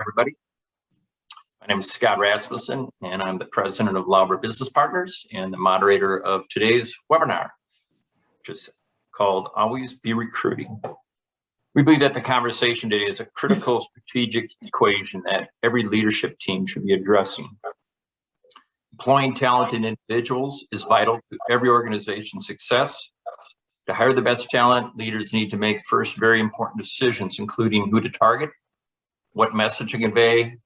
everybody. My name is Scott Rasmussen, and I'm the president of Lauber Business Partners and the moderator of today's webinar, which is called Always Be Recruiting. We believe that the conversation today is a critical strategic equation that every leadership team should be addressing. Employing talented individuals is vital to every organization's success. To hire the best talent, leaders need to make first very important decisions, including who to target, what message to convey, and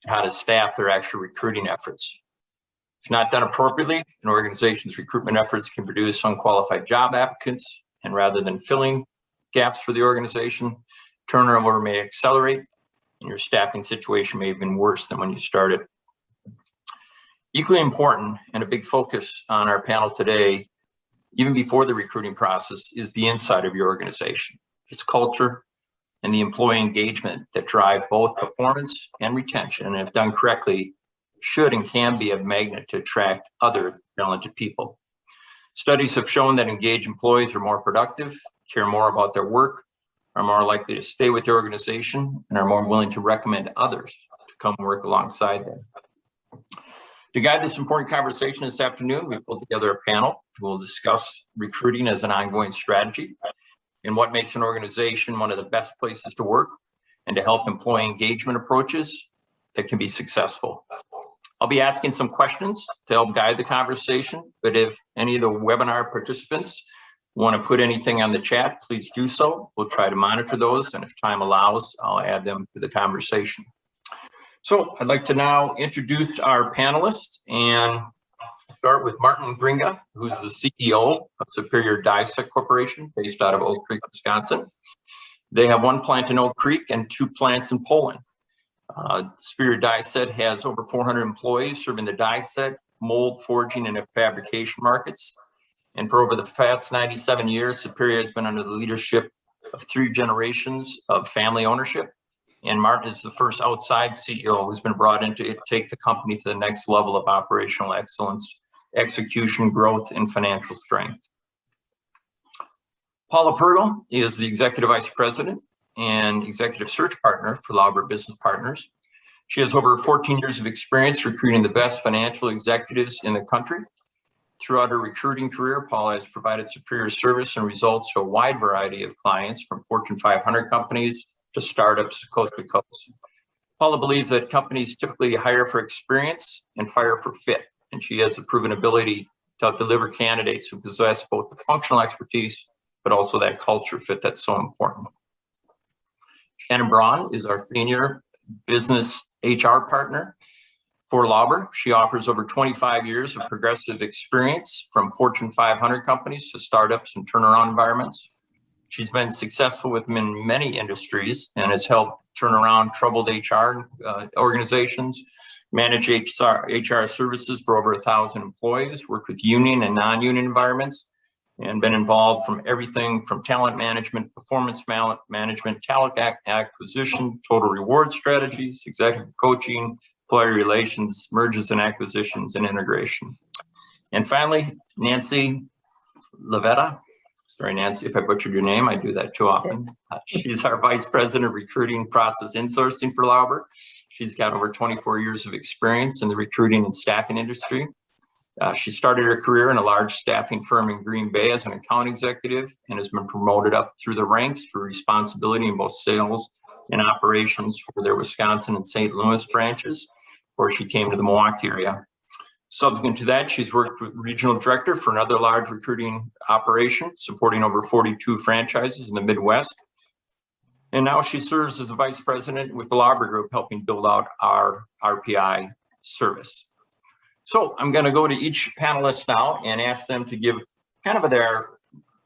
how to staff their actual recruiting efforts. If not done appropriately, an organization's recruitment efforts can produce unqualified job applicants, and rather than filling gaps for the organization, turnover may accelerate, and your staffing situation may have been worse than when you started. Equally important, and a big focus on our panel today, even before the recruiting process, is the inside of your organization, its culture, and the employee engagement that drive both performance and retention, and if done correctly, should and can be a magnet to attract other talented people. Studies have shown that engaged employees are more productive, care more about their work, are more likely to stay with the organization, and are more willing to recommend others to come work alongside them. To guide this important conversation this afternoon, we pulled together a panel who will discuss recruiting as an ongoing strategy and what makes an organization one of the best places to work, and to help employee engagement approaches that can be successful. I'll be asking some questions to help guide the conversation, but if any of the webinar participants want to put anything on the chat, please do so. We'll try to monitor those, and if time allows, I'll add them to the conversation. So I'd like to now introduce our panelists and start with Martin Gringa, who's the CEO of Superior Die-Set Corporation, based out of Oak Creek, Wisconsin. They have one plant in Oak Creek and 2 plants in Poland. Superior Die-Set has over 400 employees serving the die-set, mold, forging, and fabrication markets. And for over the past 97 years, Superior has been under the leadership of 3 generations of family ownership. And Martin is the first outside CEO who's been brought in to take the company to the next level of operational excellence, execution, growth, and financial strength. Paula Pergel is the Executive Vice President and Executive Search Partner for Lauber Business Partners. She has over 14 years of experience recruiting the best financial executives in the country. Throughout her recruiting career, Paula has provided superior service and results to a wide variety of clients, from Fortune 500 companies to startups coast to coast. Paula believes that companies typically hire for experience and fire for fit, and she has a proven ability to deliver candidates who possess both the functional expertise, but also that culture fit that's so important. Shannon Braun is our senior business HR partner for Lauber. She offers over 25 years of progressive experience, from Fortune 500 companies to startups and turnaround environments. She's been successful with many industries and has helped turn around troubled HR organizations, manage HR services for over 1,000 employees, worked with union and non-union environments, and been involved from everything from talent management, performance management, talent acquisition, total reward strategies, executive coaching, employee relations, mergers and acquisitions, and integration. And finally, Nancy Lavetta. Sorry, Nancy, if I butchered your name, I do that too often. She's our Vice President of Recruiting Process Insourcing for Lauber. She's got over 24 years of experience in the recruiting and staffing industry. She started her career in a large staffing firm in Green Bay as an account executive, and has been promoted up through the ranks for responsibility in both sales and operations for their Wisconsin and St. Louis branches before she came to the Milwaukee area. Subsequent to that, she's worked with regional director for another large recruiting operation, supporting over 42 franchises in the Midwest. And now she serves as the vice president with the Lauber Group, helping build out our RPI service. So I'm going to go to each panelist now and ask them to give kind of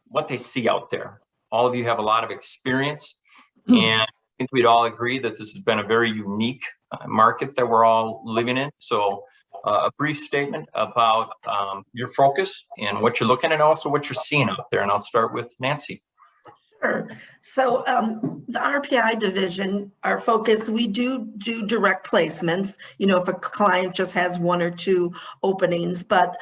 what they see out there. All of you have a lot of experience, and I think we'd all agree that this has been a very unique market that we're all living in. So a brief statement about your focus and what you're looking at, and also what you're seeing out there. And I'll start with Nancy. Sure. So the RPI division, our focus, we do direct placements, if a client just has 1 or 2 openings, but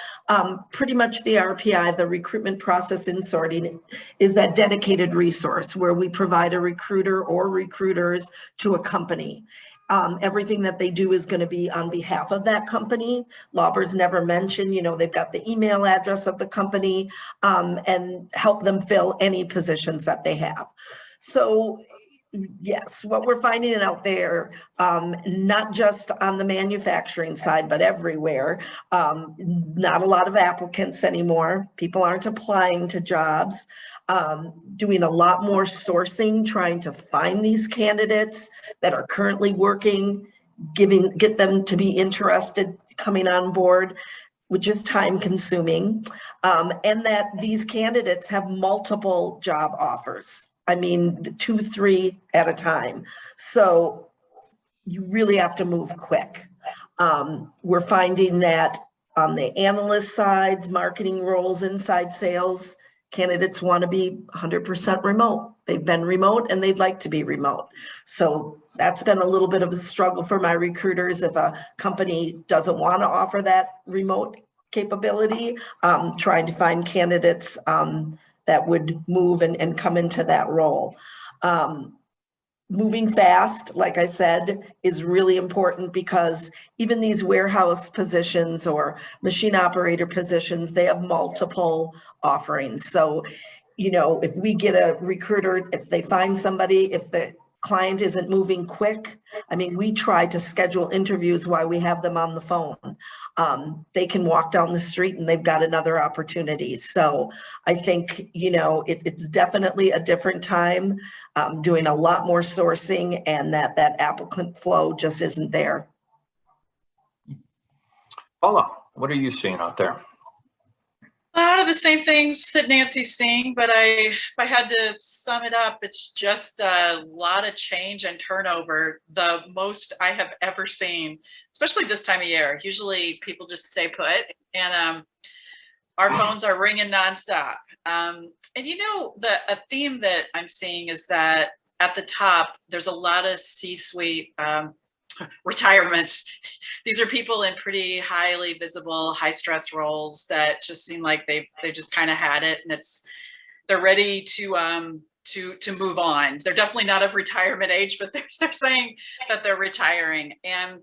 pretty much the RPI, the recruitment process insourcing, is that dedicated resource where we provide a recruiter or recruiters to a company. Everything that they do is going to be on behalf of that company. Lauber's never mentioned, they've got the email address of the company, and help them fill any positions that they have. So yes, what we're finding out there, not just on the manufacturing side, but everywhere, not a lot of applicants anymore. People aren't applying to jobs, doing a lot more sourcing, trying to find these candidates that are currently working, get them to be interested coming on board, which is time consuming, and that these candidates have multiple job offers. I mean, 2, 3 at a time. So you really have to move quick. We're finding that on the analyst sides, marketing roles, inside sales, candidates want to be 100% remote. They've been remote and they'd like to be remote. So that's been a little bit of a struggle for my recruiters. If a company doesn't want to offer that remote capability, trying to find candidates that would move and come into that role. Moving fast, like I said, is really important, because even these warehouse positions or machine operator positions, they have multiple offerings. So, if we get a recruiter, if they find somebody, if the client isn't moving quick, I mean, we try to schedule interviews while we have them on the phone. They can walk down the street and they've got another opportunity. So I think, it's definitely a different time, doing a lot more sourcing, and that applicant flow just isn't there. Paula, what are you seeing out there? A lot of the same things that Nancy's seeing, but if I had to sum it up, it's just a lot of change and turnover, the most I have ever seen, especially this time of year. Usually people just stay put, and our phones are ringing nonstop. And a theme that I'm seeing is that at the top, there's a lot of C-suite retirements. These are people in pretty highly visible, high stress roles that just seem like they just kind of had it, and they're ready to move on. They're definitely not of retirement age, but they're saying that they're retiring. And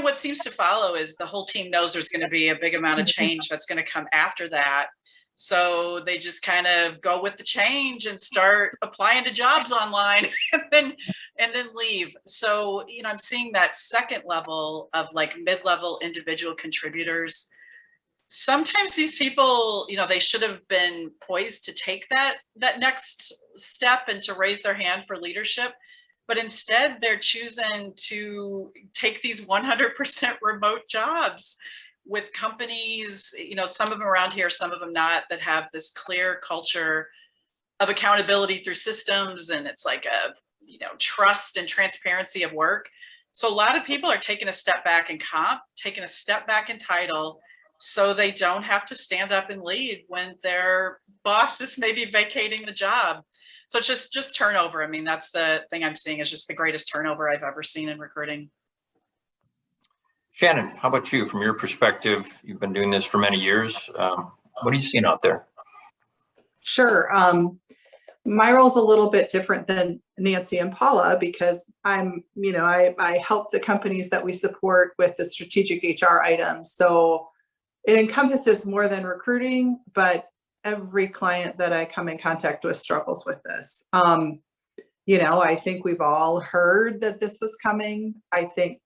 what seems to follow is the whole team knows there's going to be a big amount of change that's going to come after that. So they just kind of go with the change and start applying to jobs online and then leave. So, I'm seeing that second level of like mid-level individual contributors. Sometimes these people, they should have been poised to take that next step and to raise their hand for leadership. But instead, they're choosing to take these 100% remote jobs with companies, some of them around here, some of them not, that have this clear culture of accountability through systems, and it's like a trust and transparency of work. So a lot of people are taking a step back in comp, taking a step back in title, so they don't have to stand up and lead when their boss is maybe vacating the job. So it's just turnover. I mean, that's the thing I'm seeing, is just the greatest turnover I've ever seen in recruiting. Shannon, how about you? From your perspective, you've been doing this for many years. What are you seeing out there? Sure. My role is a little bit different than Nancy and Paula, because I help the companies that we support with the strategic HR items. So it encompasses more than recruiting, but every client that I come in contact with struggles with this. I think we've all heard that this was coming. I think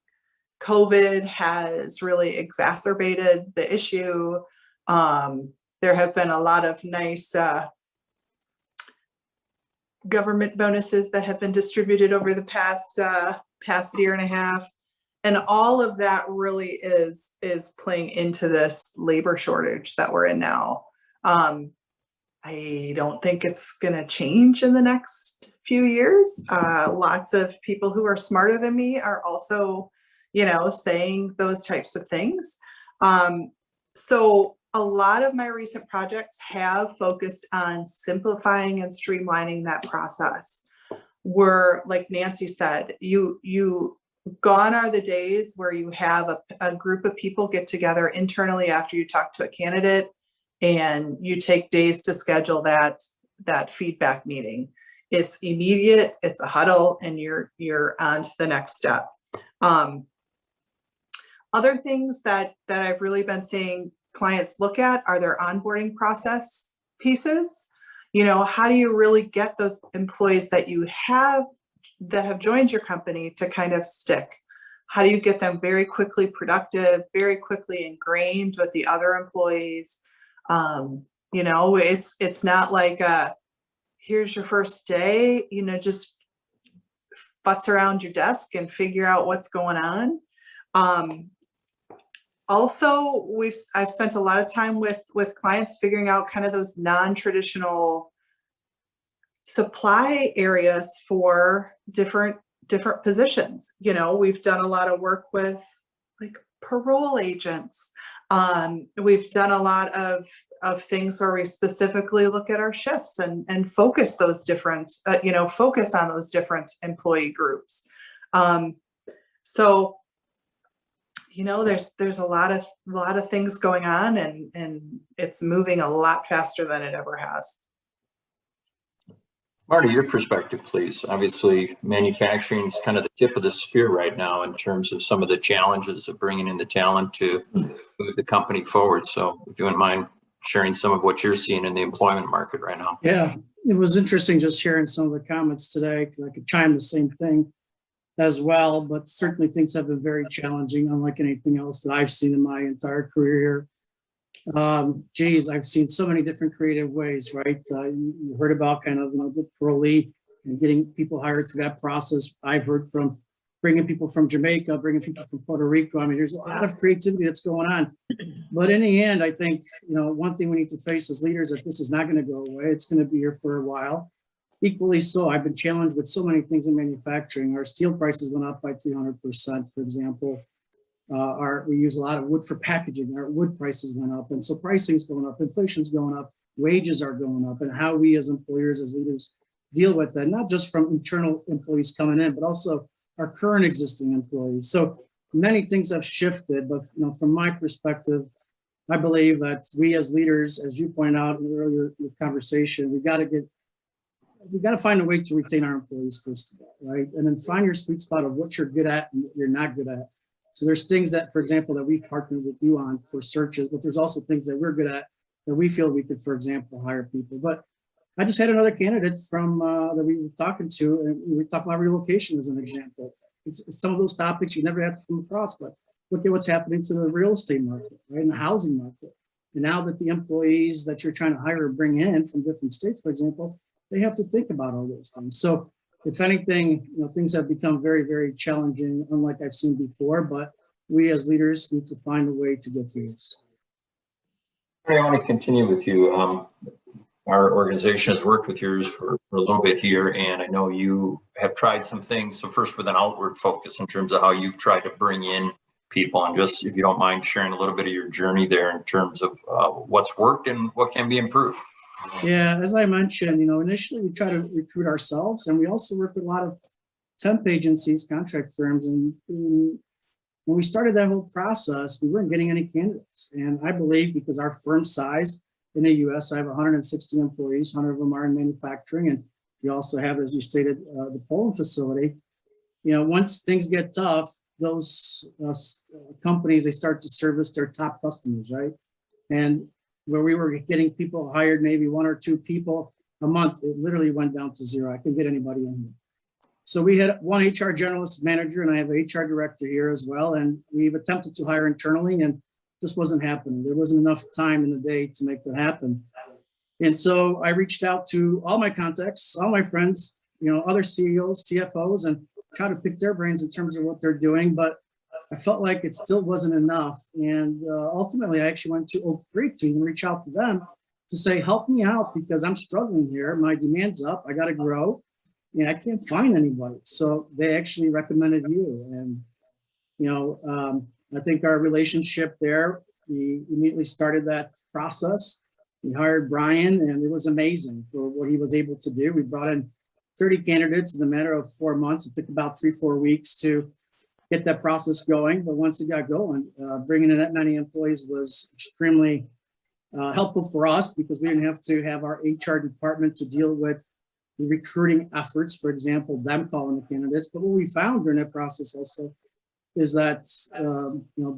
COVID has really exacerbated the issue. There have been a lot of nice government bonuses that have been distributed over the past year and a half. And all of that really is playing into this labor shortage that we're in now. I don't think it's going to change in the next few years. Lots of people who are smarter than me are also, saying those types of things. So a lot of my recent projects have focused on simplifying and streamlining that process. Where, like Nancy said, gone are the days where you have a group of people get together internally after you talk to a candidate, and you take days to schedule that feedback meeting. It's immediate, it's a huddle, and you're on to the next step. Other things that I've really been seeing clients look at are their onboarding process pieces. You know, how do you really get those employees that you have that have joined your company to kind of stick? How do you get them very quickly productive, very quickly ingrained with the other employees? You know, it's not like here's your first day, you know, just futz around your desk and figure out what's going on. Also, I've spent a lot of time with clients figuring out kind of those non-traditional supply areas for different positions. You know, we've done a lot of work with like parole agents. We've done a lot of things where we specifically look at our shifts and focus those different, you know, focus on those different employee groups. So, you know, there's a lot of things going on, and it's moving a lot faster than it ever has. Marty, your perspective, please. Obviously, manufacturing is kind of the tip of the spear right now in terms of some of the challenges of bringing in the talent to move the company forward. So if you wouldn't mind sharing some of what you're seeing in the employment market right now. Yeah, it was interesting just hearing some of the comments today, because I could chime the same thing as well, but certainly things have been very challenging, unlike anything else that I've seen in my entire career. Geez, I've seen so many different creative ways, right? You heard about kind of, you know, the parolee and getting people hired through that process. I've heard from bringing people from Jamaica, bringing people from Puerto Rico. I mean, there's a lot of creativity that's going on. But in the end, I think, you know, one thing we need to face as leaders, if this is not going to go away, it's going to be here for a while. Equally so, I've been challenged with so many things in manufacturing. Our steel prices went up by 300%, for example. We use a lot of wood for packaging. Our wood prices went up, and so pricing's going up, inflation's going up, wages are going up, and how we as employers, as leaders, deal with that, not just from internal employees coming in, but also our current existing employees. So many things have shifted, but you know, from my perspective, I believe that we as leaders, as you pointed out in the earlier conversation, we got to find a way to retain our employees first of all, right? And then find your sweet spot of what you're good at and what you're not good at. So there's things that, for example, that we've partnered with you on for searches, but there's also things that we're good at that we feel we could, for example, hire people. But I just had another candidate from that we were talking to, and we talked about relocation as an example. It's some of those topics you never have to come across, but look at what's happening to the real estate market, right, and the housing market. And now that the employees that you're trying to hire or bring in from different states, for example, they have to think about all those things. So if anything, you know, things have become very, very challenging, unlike I've seen before, but we as leaders need to find a way to get through this. I want to continue with you. Our organization has worked with yours for a little bit here, and I know you have tried some things. So first with an outward focus in terms of how you've tried to bring in people, and just, if you don't mind sharing a little bit of your journey there in terms of what's worked and what can be improved. Yeah, as I mentioned, you know, initially we try to recruit ourselves, and we also work with a lot of temp agencies, contract firms. And when we started that whole process, we weren't getting any candidates. And I believe because our firm size in the US, I have 160 employees, 100 of them are in manufacturing. And we also have, as you stated, the Poland facility. You know, once things get tough, those companies, they start to service their top customers, right? And where we were getting people hired, maybe 1 or 2 people a month, it literally went down to 0. I couldn't get anybody in here. So we had one HR generalist manager, and I have an HR director here as well. And we've attempted to hire internally, and just wasn't happening. There wasn't enough time in the day to make that happen. And so I reached out to all my contacts, all my friends, you know, other CEOs, CFOs, and try to pick their brains in terms of what they're doing. But I felt like it still wasn't enough. And ultimately, I actually went to Oak Creek to even reach out to them to say, help me out, because I'm struggling here. My demand's up. I got to grow, and I can't find anybody. So they actually recommended you. And, you know, I think our relationship there, we immediately started that process. We hired Brian, and it was amazing for what he was able to do. We brought in 30 candidates in a matter of 4 months. It took about 3-4 weeks to get that process going. But once it got going, bringing in that many employees was extremely helpful for us, because we didn't have to have our HR department to deal with the recruiting efforts, for example, them calling the candidates. But what we found during that process also is that,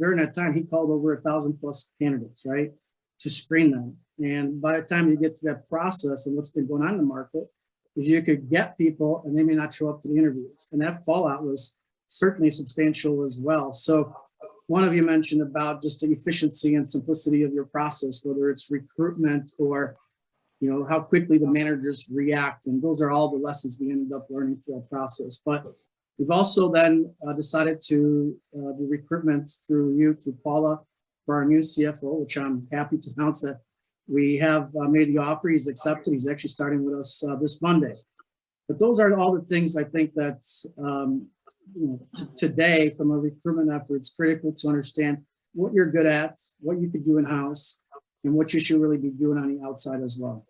during that time, he called over 1,000+ candidates, right, to screen them. And by the time you get to that process and what's been going on in the market, is you could get people and they may not show up to the interviews. And that fallout was certainly substantial as well. So one of you mentioned about just the efficiency and simplicity of your process, whether it's recruitment or, how quickly the managers react. And those are all the lessons we ended up learning through that process. But we've also then decided to do recruitment through Paula, for our new CFO, which I'm happy to announce that we have made the offer. He's accepted. He's actually starting with us this Monday. But those are all the things I think that today, from a recruitment effort, it's critical to understand what you're good at, what you could do in-house, and what you should really be doing on the outside as well.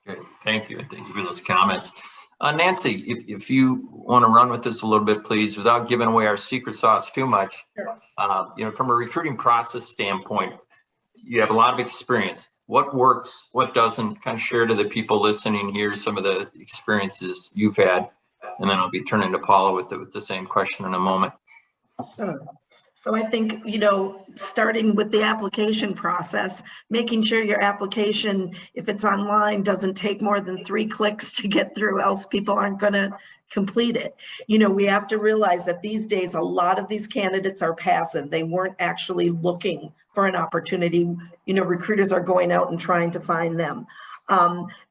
Okay, thank you. Thank you for those comments. Nancy, if you want to run with this a little bit, please, without giving away our secret sauce too much. Sure. From a recruiting process standpoint, you have a lot of experience. What works, what doesn't? Kind of share to the people listening here some of the experiences you've had, and then I'll be turning to Paula with the same question in a moment. So I think, starting with the application process, making sure your application, if it's online, doesn't take more than 3 clicks to get through, else people aren't going to complete it. We have to realize that these days, a lot of these candidates are passive. They weren't actually looking for an opportunity. Recruiters are going out and trying to find them.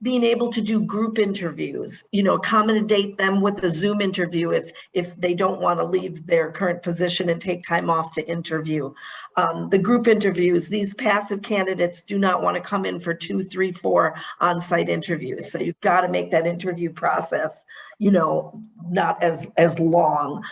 Being able to do group interviews, accommodate them with a Zoom interview if they don't want to leave their current position and take time off to interview. The group interviews, these passive candidates do not want to come in for 2, 3, 4 on-site interviews. So you've got to make that interview process, not as long.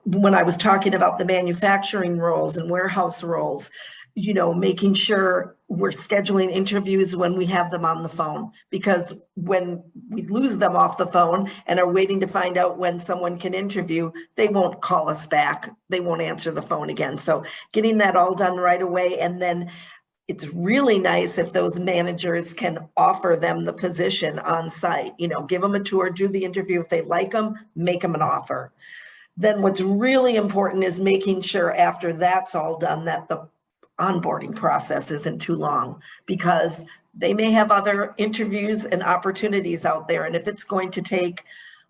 When I was talking about the manufacturing roles and warehouse roles, making sure we're scheduling interviews when we have them on the phone, because when we lose them off the phone and are waiting to find out when someone can interview, they won't call us back. They won't answer the phone again. So getting that all done right away. And then it's really nice if those managers can offer them the position on site, give them a tour, do the interview. If they like them, make them an offer. Then what's really important is making sure after that's all done that the onboarding process isn't too long, because they may have other interviews and opportunities out there. And if it's going to take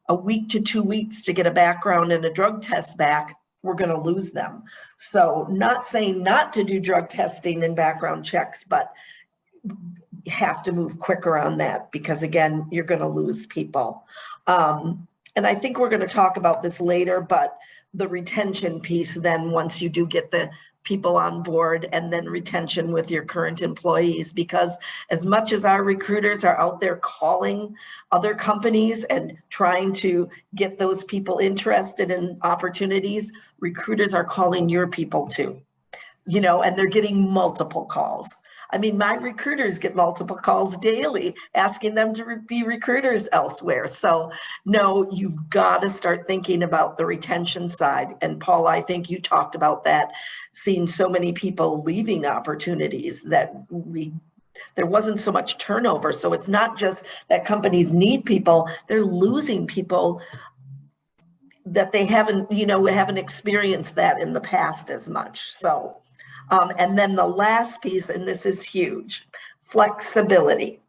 a week to 2 weeks to get a background and a drug test back, we're going to lose them. So not saying not to do drug testing and background checks, but you have to move quicker on that, because again, you're going to lose people. And I think we're going to talk about this later, but the retention piece, then once you do get the people on board, and then retention with your current employees, because as much as our recruiters are out there calling other companies and trying to get those people interested in opportunities, recruiters are calling your people too, and they're getting multiple calls. I mean, my recruiters get multiple calls daily asking them to be recruiters elsewhere. So no, you've got to start thinking about the retention side. And Paul, I think you talked about that, seeing so many people leaving opportunities that there wasn't so much turnover. So it's not just that companies need people, they're losing people that they haven't experienced that in the past as much. So and then the last piece, and this is huge, flexibility.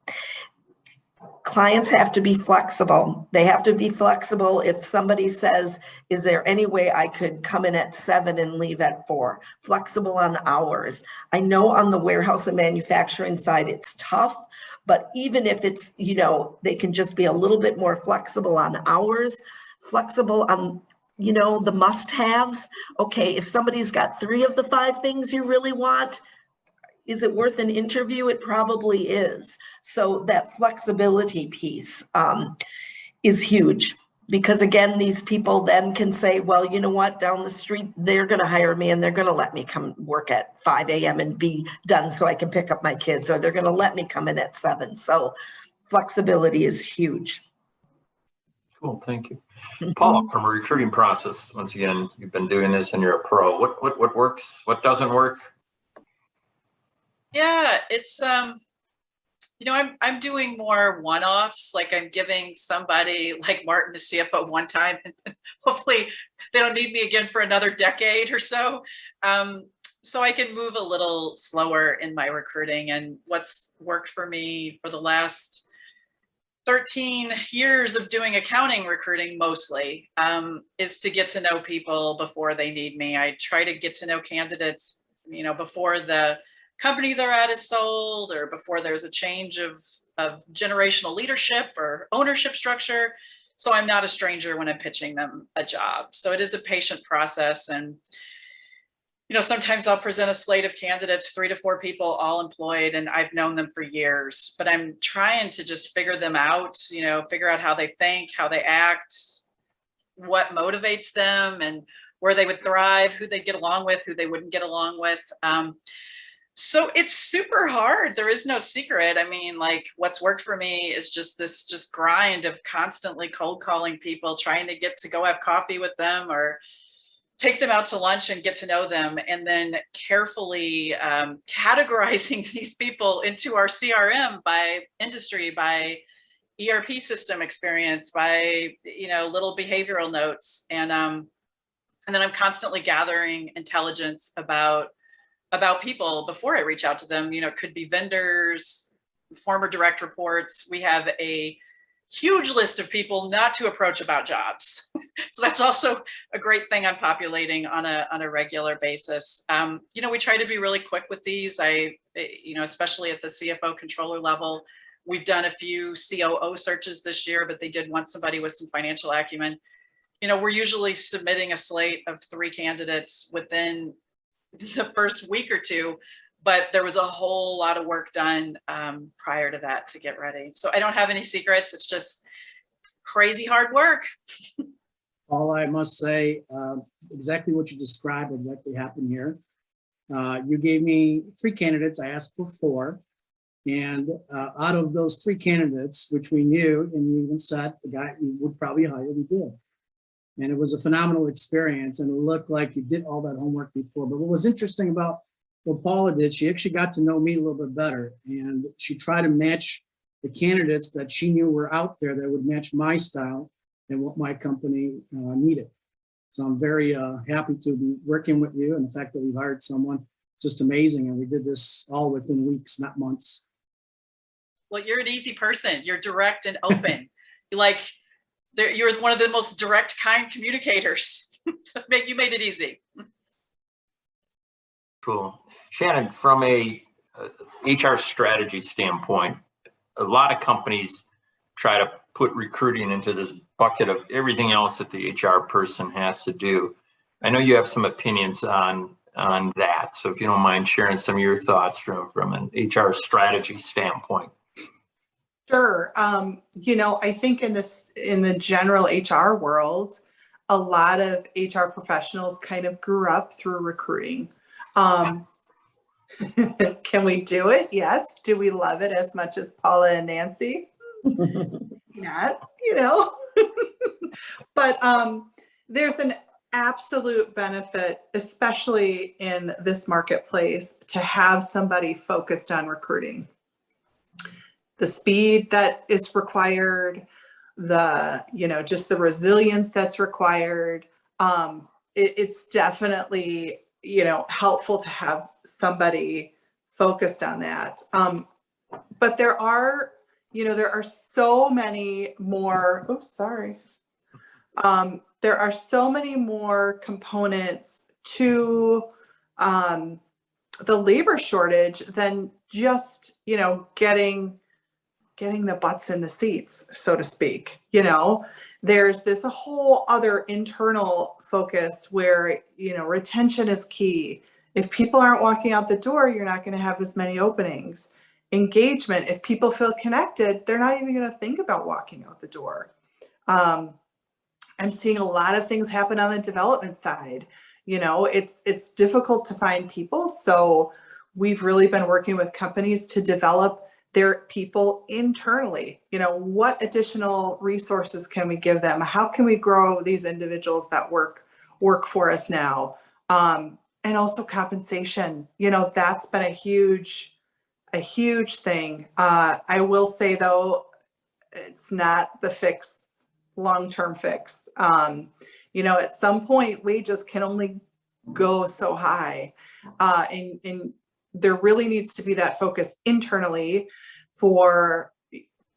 Clients have to be flexible. They have to be flexible. If somebody says, is there any way I could come in at 7 and leave at 4? Flexible on hours. I know on the warehouse and manufacturing side, it's tough, but even if it's, they can just be a little bit more flexible on hours, flexible on the must-haves. Okay, if somebody's got 3 of the 5 things you really want, is it worth an interview? It probably is. So that flexibility piece is huge, because again, these people then can say, well, you know what, down the street, they're going to hire me and they're going to let me come work at 5 a.m. and be done so I can pick up my kids, or they're going to let me come in at 7. So flexibility is huge. Cool, thank you. Paul, from a recruiting process, once again, you've been doing this and you're a pro. What works? What doesn't work? Yeah, it's I'm doing more one-offs, like I'm giving somebody like Martin a CFO one time, and hopefully they don't need me again for another decade or so. So I can move a little slower in my recruiting, and what's worked for me for the last 13 years of doing accounting recruiting mostly is to get to know people before they need me. I try to get to know candidates, before the company they're at is sold, or before there's a change of generational leadership or ownership structure. So I'm not a stranger when I'm pitching them a job. So it is a patient process. And, sometimes I'll present a slate of candidates, 3 to 4 people all employed, and I've known them for years, but I'm trying to just figure them out, figure out how they think, how they act, what motivates them, and where they would thrive, who they get along with, who they wouldn't get along with. So it's super hard. There is no secret. I mean, like, what's worked for me is this grind of constantly cold calling people, trying to get to go have coffee with them or take them out to lunch and get to know them, and then carefully categorizing these people into our CRM by industry, by ERP system experience, by little behavioral notes, and then I'm constantly gathering intelligence about people before I reach out to them. Could be vendors, former direct reports. We have a huge list of people not to approach about jobs. So that's also a great thing I'm populating on a regular basis. We try to be really quick with these. Especially at the CFO controller level, we've done a few COO searches this year, but they did want somebody with some financial acumen. We're usually submitting a slate of 3 candidates within the first week or two, but there was a whole lot of work done prior to that to get ready. So I don't have any secrets. It's just crazy hard work. All I must say, exactly what you described exactly happened here. You gave me 3 candidates. I asked for 4. And out of those 3 candidates, which we knew, and you even said the guy you would probably hire, we did. And it was a phenomenal experience. And it looked like you did all that homework before. But what was interesting about what Paula did, she actually got to know me a little bit better. And she tried to match the candidates that she knew were out there that would match my style and what my company needed. So I'm very happy to be working with you. And the fact that we've hired someone, just amazing. And we did this all within weeks, not months. Well, you're an easy person. You're direct and open. You're one of the most direct, kind communicators. You made it easy. Cool. Shannon, from a HR strategy standpoint, a lot of companies try to put recruiting into this bucket of everything else that the HR person has to do. I know you have some opinions on that. So if you don't mind sharing some of your thoughts from an HR strategy standpoint. Sure. I think in the general HR world, a lot of HR professionals kind of grew up through recruiting. Can we do it? Yes. Do we love it as much as Paula and Nancy? Not, but there's an absolute benefit, especially in this marketplace, to have somebody focused on recruiting. The speed that is required, just the resilience that's required. It's definitely, helpful to have somebody focused on that. But there are so many more, there are so many more components to the labor shortage than just, getting the butts in the seats, so to speak. There's this whole other internal focus where, retention is key. If people aren't walking out the door, you're not going to have as many openings. Engagement, if people feel connected, they're not even going to think about walking out the door. I'm seeing a lot of things happen on the development side. It's difficult to find people. So we've really been working with companies to develop their people internally. What additional resources can we give them? How can we grow these individuals that work for us now? And also compensation. That's been a huge a huge thing. I will say though, it's not the fix, long-term fix. You know, at some point wages can only go so high. And there really needs to be that focus internally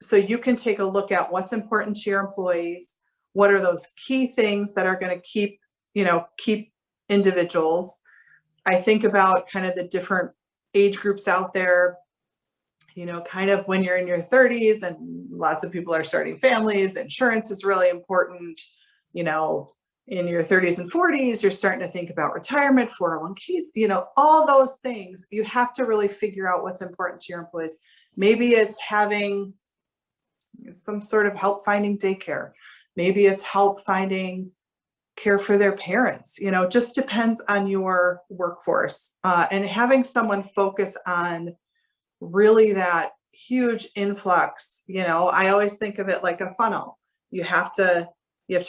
so you can take a look at what's important to your employees. What are those key things that are going to keep individuals? I think about kind of the different age groups out there, you know, kind of when you're in your 30s and lots of people are starting families, insurance is really important. You know, in your 30s and 40s, you're starting to think about retirement, 401ks, you know, all those things. You have to really figure out what's important to your employees. Maybe it's having some sort of help finding daycare. Maybe it's help finding care for their parents. You know, it just depends on your workforce. And having someone focus on really that huge influx, you know, I always think of it like a funnel. You have to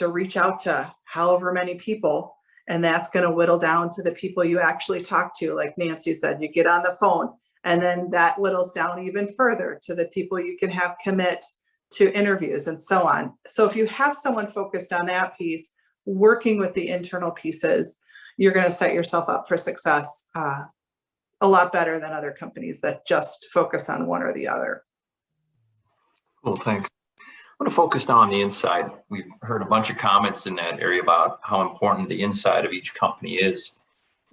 reach out to however many people, and that's going to whittle down to the people you actually talk to. Like Nancy said, you get on the phone, and then that whittles down even further to the people you can have commit to interviews and so on. So if you have someone focused on that piece, working with the internal pieces, you're going to set yourself up for success a lot better than other companies that just focus on one or the other. Cool, thanks. I want to focus on the inside. We've heard a bunch of comments in that area about how important the inside of each company is.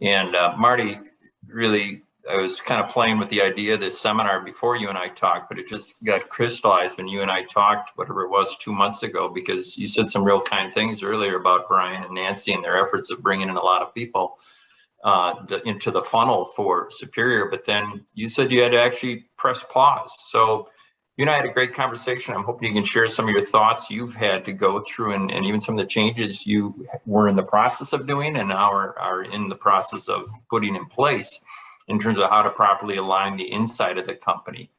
And Marty, really, I was kind of playing with the idea of this seminar before you and I talked, but it just got crystallized when you and I talked, whatever it was, 2 months ago, because you said some real kind things earlier about Brian and Nancy and their efforts of bringing in a lot of people into the funnel for Superior. But then you said you had to actually press pause. So you and I had a great conversation. I'm hoping you can share some of your thoughts you've had to go through, and even some of the changes you were in the process of doing and now are in the process of putting in place in terms of how to properly align the inside of the company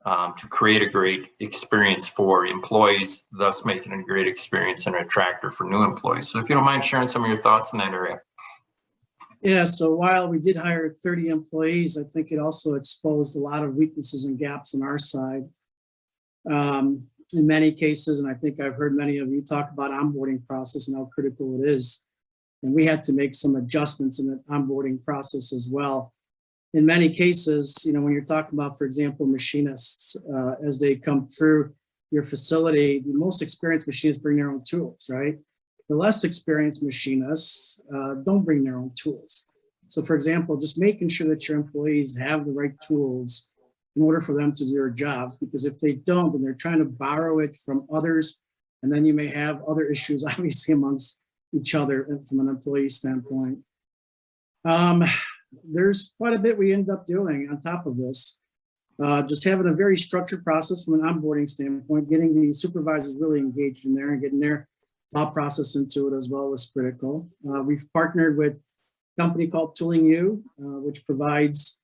to create a great experience for employees, thus making it a great experience and an attractor for new employees. So if you don't mind sharing some of your thoughts in that area. Yeah, so while we did hire 30 employees, I think it also exposed a lot of weaknesses and gaps on our side. In many cases, and I think I've heard many of you talk about onboarding process and how critical it is. And we had to make some adjustments in the onboarding process as well. In many cases, you know, when you're talking about, for example, machinists, as they come through your facility, the most experienced machinists bring their own tools, right? The less experienced machinists don't bring their own tools. So for example, just making sure that your employees have the right tools in order for them to do their jobs, because if they don't, then they're trying to borrow it from others, and then you may have other issues, obviously, amongst each other from an employee standpoint. There's quite a bit we end up doing on top of this. Just having a very structured process from an onboarding standpoint, getting the supervisors really engaged in there and getting their thought process into it as well was critical. We've partnered with a company called toolingyou, which provides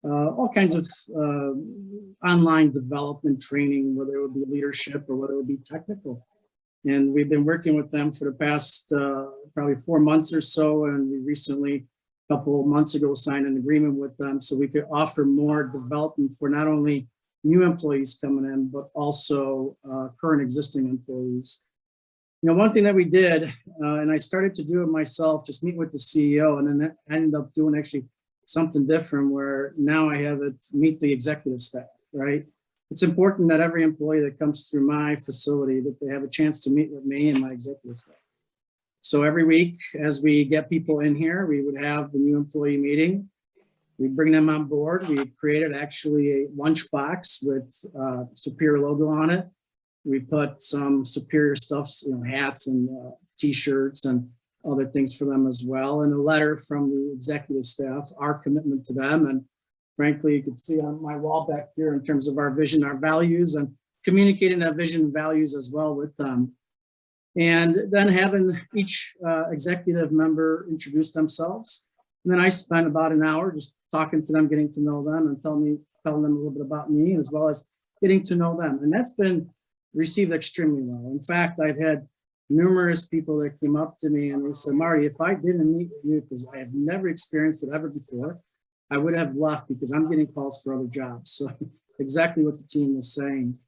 all kinds of online development training, whether it would be leadership or whether it would be technical. And we've been working with them for the past probably 4 months or so. And we recently, a couple of months ago, signed an agreement with them so we could offer more development for not only new employees coming in, but also current existing employees. You know, one thing that we did, and I started to do it myself, just meet with the CEO, and then I ended up doing actually something different where now I have it meet the executive staff, right? It's important that every employee that comes through my facility, that they have a chance to meet with me and my executive staff. So every week, as we get people in here, we would have the new employee meeting. We bring them on board. We created actually a lunchbox with Superior logo on it. We put some Superior stuffs, you know, hats and t-shirts and other things for them as well. And a letter from the executive staff, our commitment to them. And frankly, you can see on my wall back here in terms of our vision, our values, and communicating that vision and values as well with them. And then having each executive member introduce themselves. And then I spent about an hour just talking to them, getting to know them, and telling them a little bit about me, as well as getting to know them. And that's been received extremely well. In fact, I've had numerous people that came up to me and they said, Marty, if I didn't meet with you, because I have never experienced it ever before, I would have left because I'm getting calls for other jobs. So exactly what the team is saying.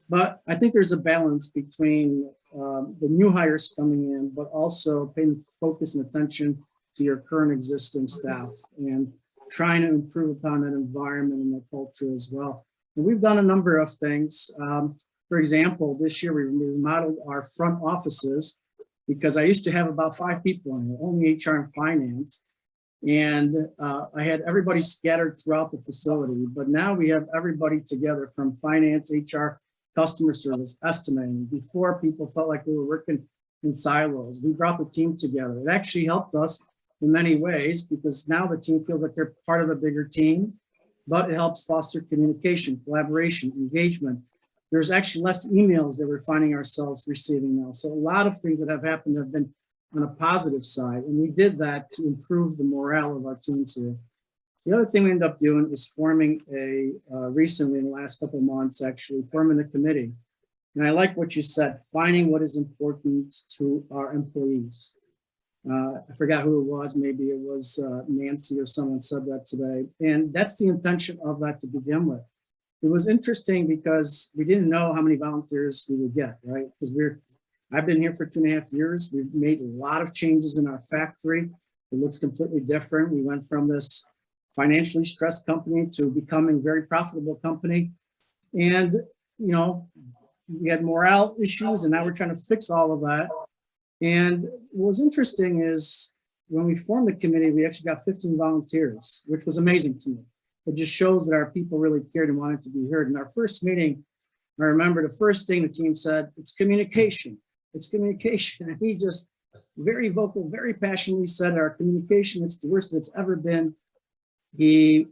But I think there's a balance between the new hires coming in, but also paying focus and attention to your current existing staff and trying to improve upon that environment and the culture as well. And we've done a number of things. For example, this year we remodeled our front offices because I used to have about 5 people in it, only HR and finance. And I had everybody scattered throughout the facility, but now we have everybody together from finance, HR, customer service, estimating. Before, people felt like we were working in silos. We brought the team together. It actually helped us in many ways because now the team feels like they're part of a bigger team, but it helps foster communication, collaboration, engagement. There's actually less emails that we're finding ourselves receiving now. So a lot of things that have happened have been on a positive side, and we did that to improve the morale of our teams here. The other thing we ended up doing is forming recently in the last couple of months, actually forming a committee. And I like what you said, finding what is important to our employees. I forgot who it was, maybe it was Nancy or someone said that today. And that's the intention of that to begin with. It was interesting because we didn't know how many volunteers we would get, right? Because I've been here for 2.5 years. We've made a lot of changes in our factory. It looks completely different. We went from this financially stressed company to becoming a very profitable company. And, you know, we had morale issues and now we're trying to fix all of that. And what was interesting is when we formed the committee, we actually got 15 volunteers, which was amazing to me. It just shows that our people really cared and wanted to be heard. In our first meeting, I remember the first thing the team said, it's communication. It's communication. And he just very vocal, very passionately said our communication, it's the worst it's ever been. He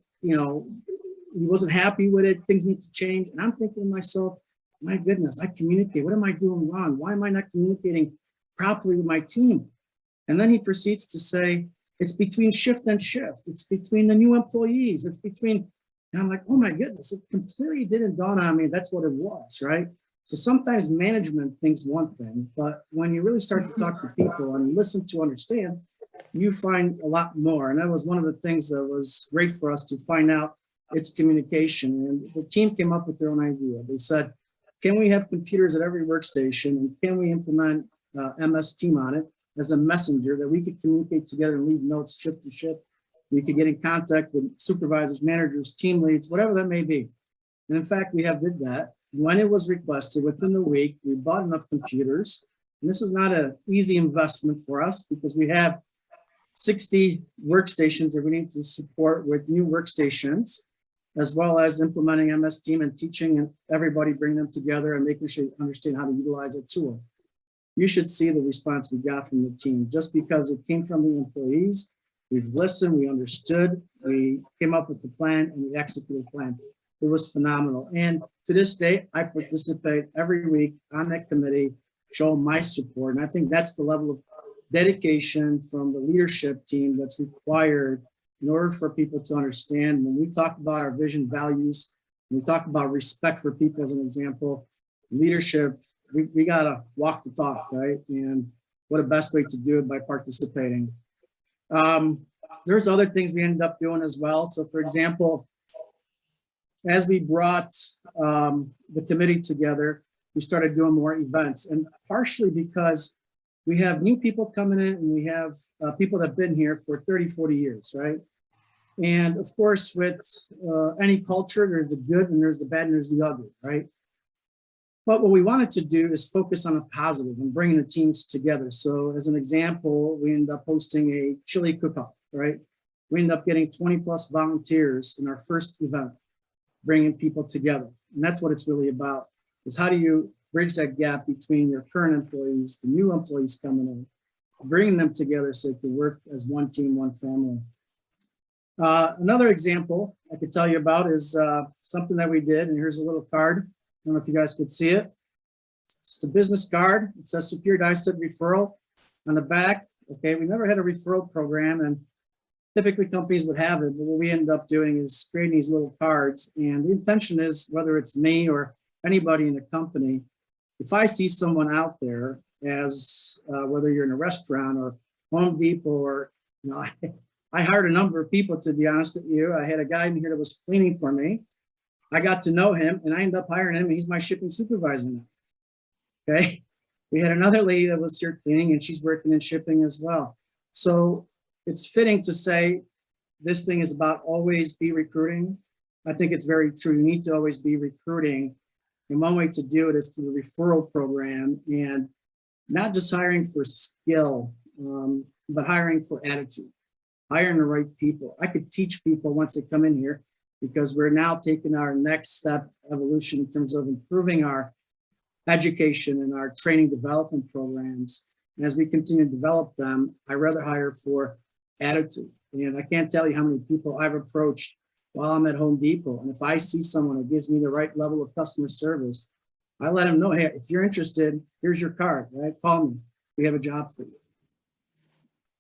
wasn't happy with it. Things need to change. And I'm thinking to myself, my goodness, I communicate. What am I doing wrong? Why am I not communicating properly with my team? And then he proceeds to say, it's between shift and shift. It's between the new employees. It's between, and I'm like, oh my goodness, it completely didn't dawn on me. That's what it was, right? So sometimes management thinks one thing, but when you really start to talk to people and listen to understand, you find a lot more. And that was one of the things that was great for us to find out. It's communication. And the team came up with their own idea. They said, can we have computers at every workstation? And can we implement MS Team on it as a messenger that we could communicate together and leave notes ship to ship? We could get in contact with supervisors, managers, team leads, whatever that may be. And in fact, we did that. When it was requested, within the week, we bought enough computers. And this is not an easy investment for us because we have 60 workstations that we need to support with new workstations, as well as implementing MS Team and teaching everybody, bring them together and making sure you understand how to utilize a tool. You should see the response we got from the team just because it came from the employees. We've listened, we understood, we came up with the plan and we executed the plan. It was phenomenal. And to this day, I participate every week on that committee, show my support. And I think that's the level of dedication from the leadership team that's required in order for people to understand. When we talk about our vision, values, when we talk about respect for people as an example, leadership, we gotta walk the talk, right? And what a best way to do it by participating. There's other things we ended up doing as well. So for example, as we brought the committee together, we started doing more events, and partially because we have new people coming in and we have people that have been here for 30, 40 years, right? And of course, with any culture, there's the good and there's the bad and there's the ugly, right? But what we wanted to do is focus on a positive and bringing the teams together. So as an example, we ended up hosting a chili cook-off, right? We ended up getting 20 plus volunteers in our first event, bringing people together. And that's what it's really about, is how do you bridge that gap between your current employees, the new employees coming in, bringing them together so they can work as one team, one family. Another example I could tell you about is something that we did, and here's a little card. I don't know if you guys could see it. It's just a business card. It says Superior Dicet Referral on the back. Okay, we never had a referral program, and typically companies would have it, but what we ended up doing is creating these little cards. And the intention is, whether it's me or anybody in the company, if I see someone out there as whether you're in a restaurant or Home Depot or I hired a number of people, to be honest with you. I had a guy in here that was cleaning for me. I got to know him and I ended up hiring him. He's my shipping supervisor now. Okay. We had another lady that was here cleaning and she's working in shipping as well. So it's fitting to say this thing is about always be recruiting. I think it's very true. You need to always be recruiting. And one way to do it is through the referral program, and not just hiring for skill, but hiring for attitude, hiring the right people. I could teach people once they come in here, because we're now taking our next step evolution in terms of improving our education and our training development programs. And as we continue to develop them, I rather hire for attitude. And I can't tell you how many people I've approached while I'm at Home Depot. And if I see someone that gives me the right level of customer service, I let them know, hey, if you're interested, here's your card, right? Call me. We have a job for you.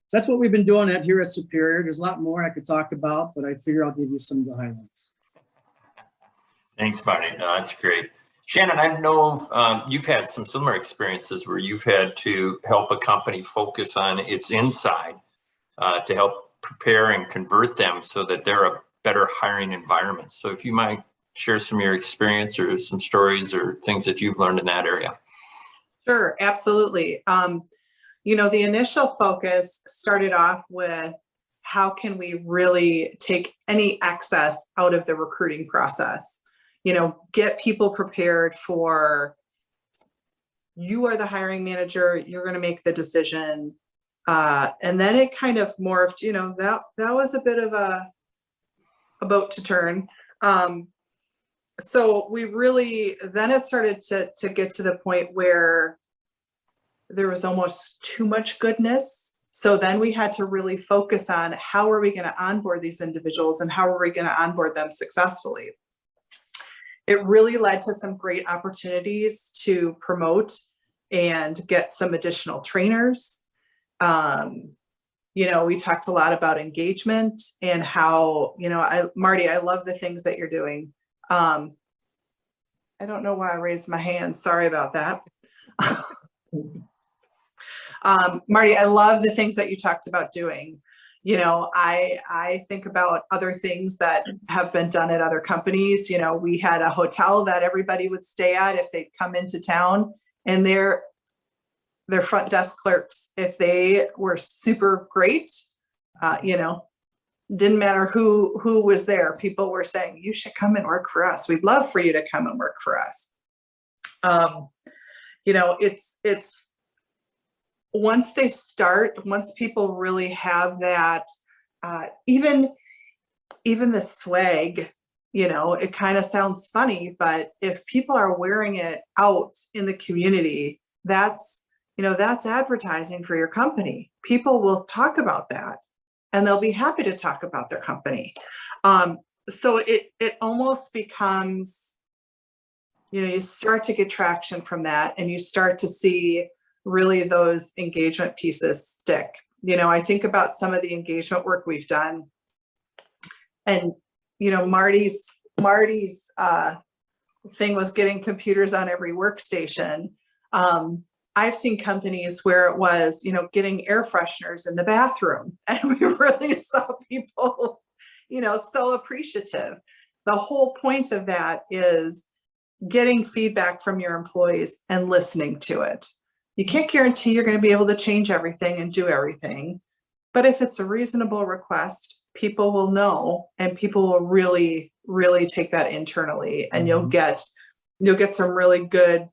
So that's what we've been doing here at Superior. There's a lot more I could talk about, but I figure I'll give you some of the highlights. Thanks, Marty. No, that's great. Shannon, I know you've had some similar experiences where you've had to help a company focus on its inside to help prepare and convert them so that they're a better hiring environment. So if you might share some of your experience or some stories or things that you've learned in that area. Sure, absolutely. You know, the initial focus started off with how can we really take any excess out of the recruiting process? You know, get people prepared for, you are the hiring manager, you're going to make the decision. And then it kind of morphed, you know, that was a bit of a boat to turn. So we really, then it started to get to the point where there was almost too much goodness. So then we had to really focus on how are we going to onboard these individuals and how are we going to onboard them successfully. It really led to some great opportunities to promote and get some additional trainers. You know, we talked a lot about engagement and how, you know, Marty, I love the things that you're doing. I don't know why I raised my hand. Sorry about that. Marty, I love the things that you talked about doing. You know, I think about other things that have been done at other companies. You know, we had a hotel that everybody would stay at if they come into town, and their front desk clerks, if they were super great, you know, didn't matter who was there. People were saying, you should come and work for us. We'd love for you to come and work for us. You know, it's once people really have that, even the swag, you know, it kind of sounds funny, but if people are wearing it out in the community, that's, you know, that's advertising for your company. People will talk about that and they'll be happy to talk about their company. So it almost becomes, you know, you start to get traction from that and you start to see really those engagement pieces stick. You know, I think about some of the engagement work we've done, and, you know, Marty's thing was getting computers on every workstation. I've seen companies where it was, you know, getting air fresheners in the bathroom, and we really saw people, you know, so appreciative. The whole point of that is getting feedback from your employees and listening to it. You can't guarantee you're going to be able to change everything and do everything, but if it's a reasonable request, people will know, and people will really, really take that internally, and you'll get some really good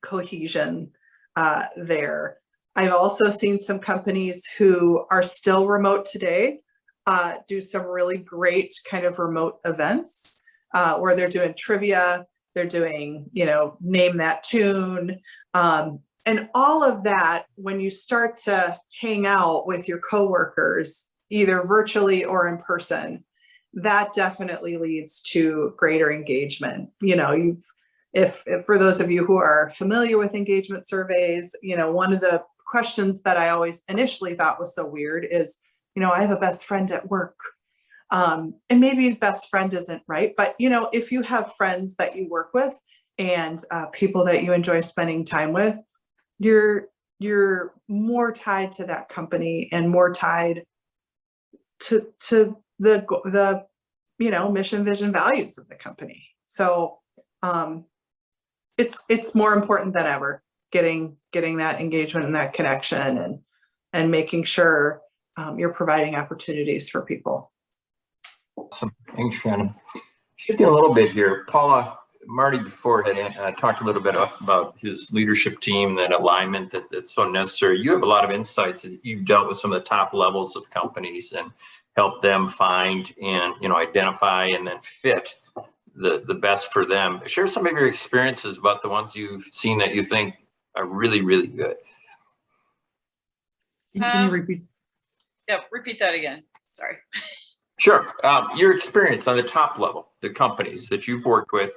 cohesion there. I've also seen some companies who are still remote today do some really great kind of remote events where they're doing trivia, they're doing, you know, name that tune, and all of that. When you start to hang out with your coworkers, either virtually or in person, that definitely leads to greater engagement. You know, if for those of you who are familiar with engagement surveys, you know, one of the questions that I always initially thought was so weird is, you know, I have a best friend at work. And maybe best friend isn't right, but, you know, if you have friends that you work with and people that you enjoy spending time with, you're more tied to that company and more tied to the mission, vision, values of the company. So it's more important than ever getting that engagement and that connection and making sure you're providing opportunities for people. Awesome. Thanks, Shannon. Shifting a little bit here, Paula, Marty before had talked a little bit about his leadership team, that alignment that's so necessary. You have a lot of insights. You've dealt with some of the top levels of companies and helped them find and identify and then fit the best for them. Share some of your experiences about the ones you've seen that you think are really, really good. Can you repeat? Yeah, repeat that again. Sorry. Sure. Your experience on the top level, the companies that you've worked with,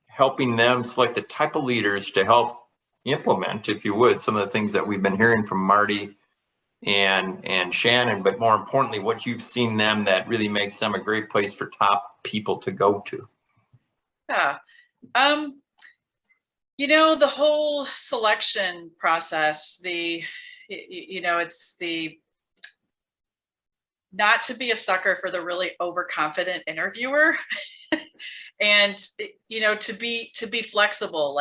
helping them select the type of leaders to help implement, if you would, some of the things that we've been hearing from Marty and Shannon, but more importantly, what you've seen them that really makes them a great place for top people to go to. Yeah. The whole selection process, it's the not to be a sucker for the really overconfident interviewer and, to be flexible.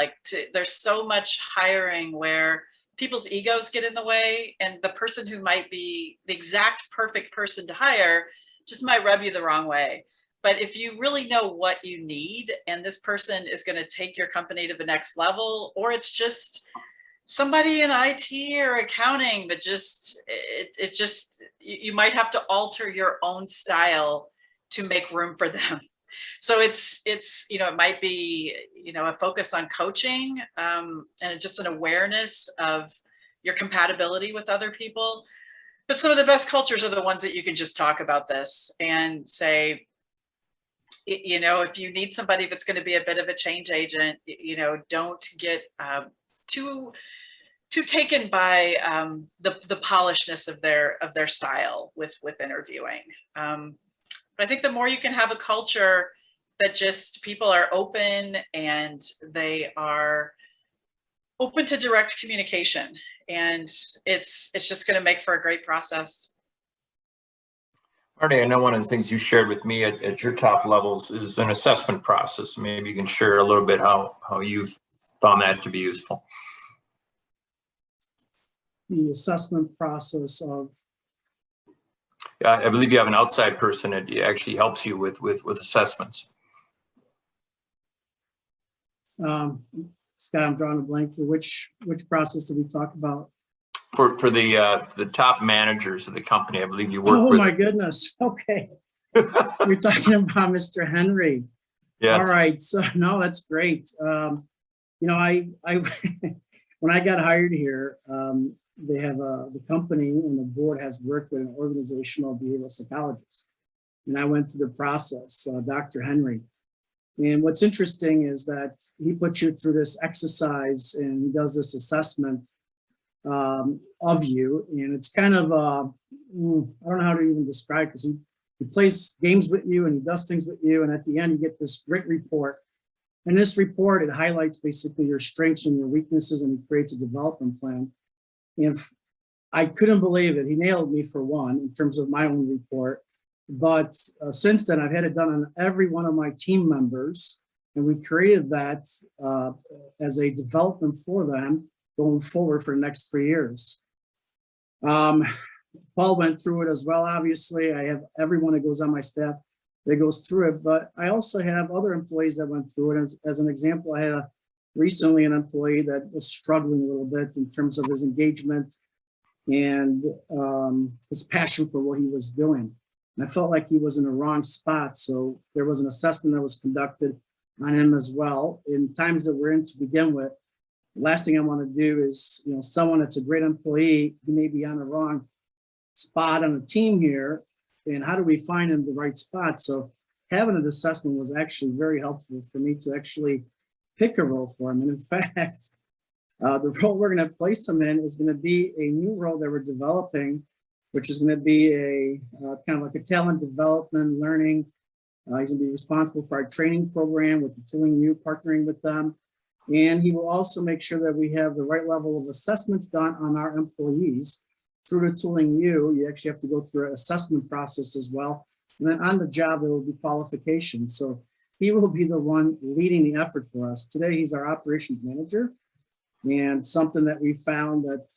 There's so much hiring where people's egos get in the way, and the person who might be the exact perfect person to hire just might rub you the wrong way. But if you really know what you need, and this person is going to take your company to the next level, or it's just somebody in IT or accounting that you might have to alter your own style to make room for them. So it's it might be a focus on coaching and just an awareness of your compatibility with other people. But some of the best cultures are the ones that you can just talk about this and say, if you need somebody that's going to be a bit of a change agent, don't get too taken by the polishness of their style with interviewing. But I think the more you can have a culture that just people are open and they are open to direct communication, and it's just going to make for a great process. Marty, I know one of the things you shared with me at your top levels is an assessment process. Maybe you can share a little bit how you've found that to be useful. The assessment process of, I believe you have an outside person that actually helps you with assessments. Scott, I'm drawing a blank here. Which process did we talk about? For the top managers of the company, I believe you work with. Oh my goodness. Okay. You're talking about Mr. Henry. Yes. All right. So no, that's great. I when I got hired here, they have the company and the board has worked with an organizational behavioral psychologist, and I went through the process, Dr. Henry. And what's interesting is that he puts you through this exercise and he does this assessment of you, and it's kind of I don't know how to even describe it, because he plays games with you and he does things with you, and at the end you get this great report. And this report, it highlights basically your strengths and your weaknesses, and he creates a development plan. And I couldn't believe it. He nailed me for one in terms of my own report. But since then, I've had it done on every one of my team members, and we created that as a development for them going forward for the next 3 years. Paul went through it as well. Obviously, I have everyone that goes on my staff that goes through it, but I also have other employees that went through it. As an example, I had recently an employee that was struggling a little bit in terms of his engagement and his passion for what he was doing. And I felt like he was in the wrong spot. So there was an assessment that was conducted on him as well. In times that we're in to begin with, the last thing I want to do is, someone that's a great employee, he may be on the wrong spot on the team here. And how do we find him the right spot? So having an assessment was actually very helpful for me to actually pick a role for him. And in fact, the role we're going to place him in is going to be a new role that we're developing, which is going to be a kind of like a talent development learning. He's going to be responsible for our training program with the toolingyou, partnering with them. And he will also make sure that we have the right level of assessments done on our employees through the toolingyou, you actually have to go through an assessment process as well. And then on the job, there will be qualifications. So he will be the one leading the effort for us. Today, he's our operations manager. And something that we found that,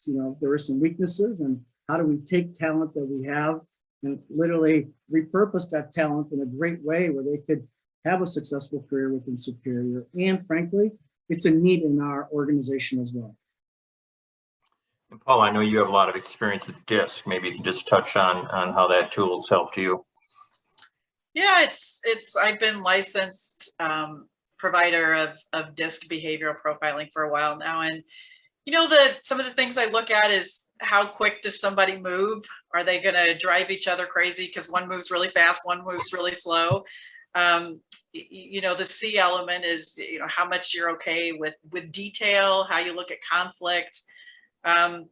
there were some weaknesses, and how do we take talent that we have and literally repurpose that talent in a great way where they could have a successful career within Superior. And frankly, it's a need in our organization as well. And Paul, I know you have a lot of experience with DISC. Maybe you can just touch on how that tool has helped you. Yeah, I've been licensed provider of DISC behavioral profiling for a while now. And some of the things I look at is how quick does somebody move? Are they going to drive each other crazy because one moves really fast, one moves really slow? The C element is, how much you're okay with detail, how you look at conflict. But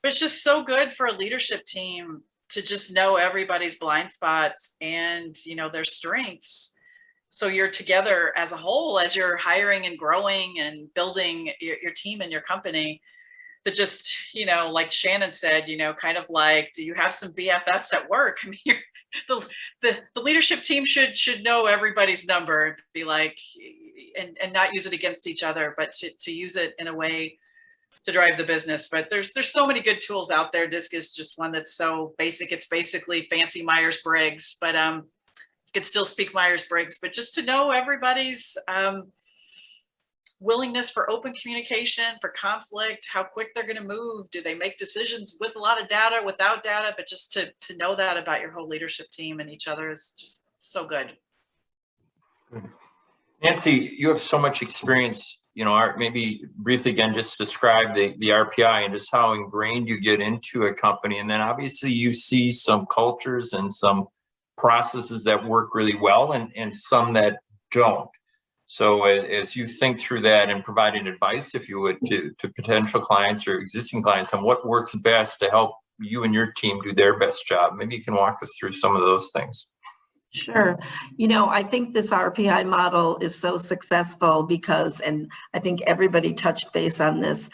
it's just so good for a leadership team to just know everybody's blind spots and, their strengths. So you're together as a whole, as you're hiring and growing and building your team and your company, that just, like Shannon said, kind of like, do you have some BFFs at work? I mean, the leadership team should know everybody's number and be like, and not use it against each other, but to use it in a way to drive the business. But there's so many good tools out there. DISC is just one that's so basic. It's basically fancy Myers-Briggs, but you could still speak Myers-Briggs, but just to know everybody's willingness for open communication, for conflict, how quick they're going to move. Do they make decisions with a lot of data, without data? But just to know that about your whole leadership team and each other is just so good. Nancy, you have so much experience, maybe briefly again, just describe the RPI and just how ingrained you get into a company. And then obviously you see some cultures and some processes that work really well and some that don't. So as you think through that and providing advice, if you would, to potential clients or existing clients on what works best to help you and your team do their best job, maybe you can walk us through some of those things. Sure. I think this RPI model is so successful because, and I think everybody touched base on this,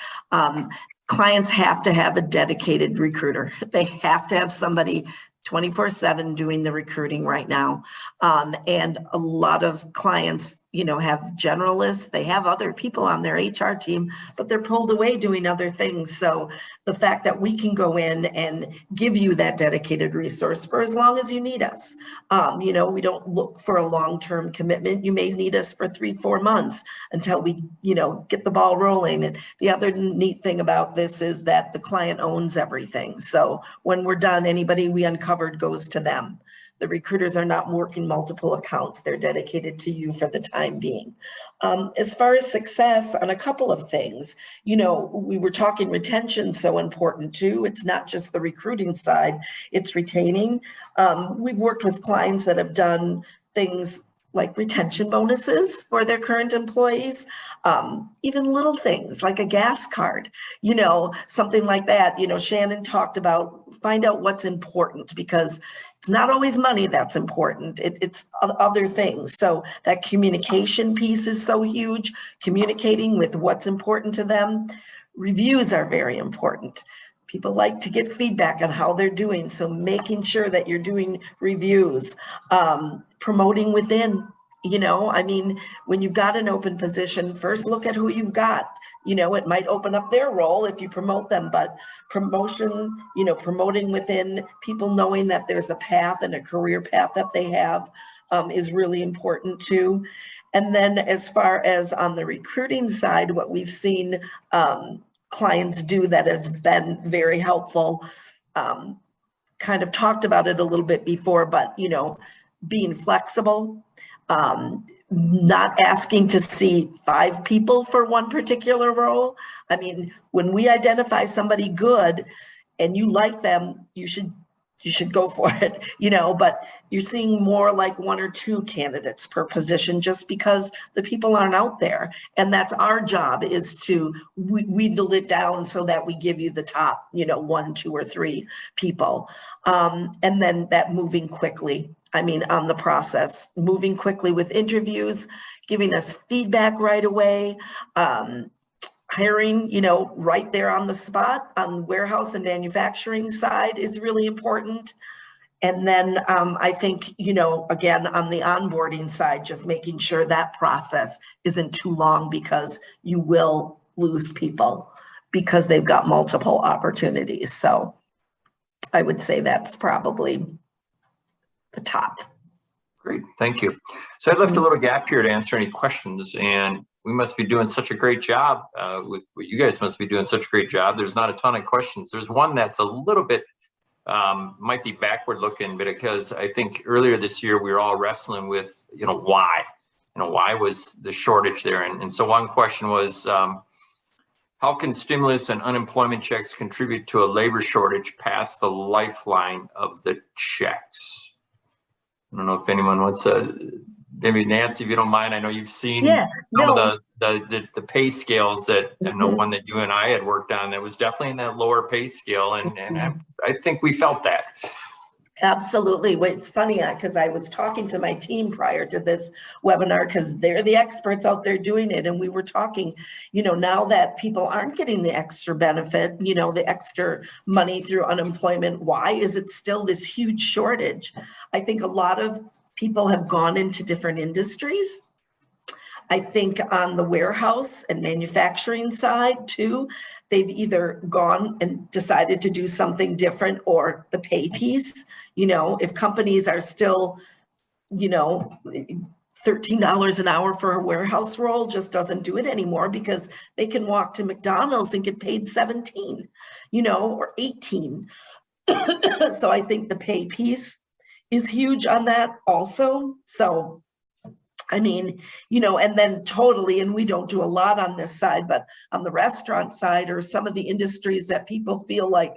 clients have to have a dedicated recruiter. They have to have somebody 24/7 doing the recruiting right now. And a lot of clients, have generalists, they have other people on their HR team, but they're pulled away doing other things. So the fact that we can go in and give you that dedicated resource for as long as you need us. We don't look for a long-term commitment. You may need us for 3-4 months until we, get the ball rolling. And the other neat thing about this is that the client owns everything. So when we're done, anybody we uncovered goes to them. The recruiters are not working multiple accounts. They're dedicated to you for the time being. As far as success on a couple of things, we were talking retention, so important too. It's not just the recruiting side, it's retaining. We've worked with clients that have done things like retention bonuses for their current employees, even little things like a gas card, something like that. Shannon talked about find out what's important, because it's not always money that's important. It's other things. So that communication piece is so huge, communicating with what's important to them. Reviews are very important. People like to get feedback on how they're doing. So making sure that you're doing reviews, promoting within, when you've got an open position, first look at who you've got. It might open up their role if you promote them, but promotion, promoting within, people knowing that there's a path and a career path that they have is really important too. And then as far as on the recruiting side, what we've seen clients do that has been very helpful, kind of talked about it a little bit before, but being flexible, not asking to see 5 people for one particular role. When we identify somebody good and you like them, you should go for it, but you're seeing more like 1 or 2 candidates per position just because the people aren't out there. And that's our job, is to wheedle it down so that we give you the top, 1, 2, or 3 people. And then that moving quickly, on the process, moving quickly with interviews, giving us feedback right away. hiring, you know, right there on the spot on the warehouse and manufacturing side is really important. And then I think, you know, again, on the onboarding side, just making sure that process isn't too long, because you will lose people because they've got multiple opportunities. So I would say that's probably the top. Great, thank you. So I left a little gap here to answer any questions, and we must be doing such a great job with what you guys must be doing such a great job. There's not a ton of questions. There's one that's a little bit, might be backward looking, but because I think earlier this year, we were all wrestling with, you know, why was the shortage there? And so one question was, how can stimulus and unemployment checks contribute to a labor shortage past the lifeline of the checks? I don't know if anyone wants to, maybe Nancy, if you don't mind. I know you've seen some of the pay scales that I know one that you and I had worked on that was definitely in that lower pay scale, and I think we felt that. Absolutely. Well, it's funny because I was talking to my team prior to this webinar, because they're the experts out there doing it. And we were talking, you know, now that people aren't getting the extra benefit, you know, the extra money through unemployment, why is it still this huge shortage? I think a lot of people have gone into different industries. I think on the warehouse and manufacturing side too, they've either gone and decided to do something different, or the pay piece. You know, if companies are still, you know, $13 an hour for a warehouse role just doesn't do it anymore, because they can walk to McDonald's and get paid 17, you know, or 18. So I think the pay piece is huge on that also. So I mean, you know, and then totally, and we don't do a lot on this side, but on the restaurant side, or some of the industries that people feel like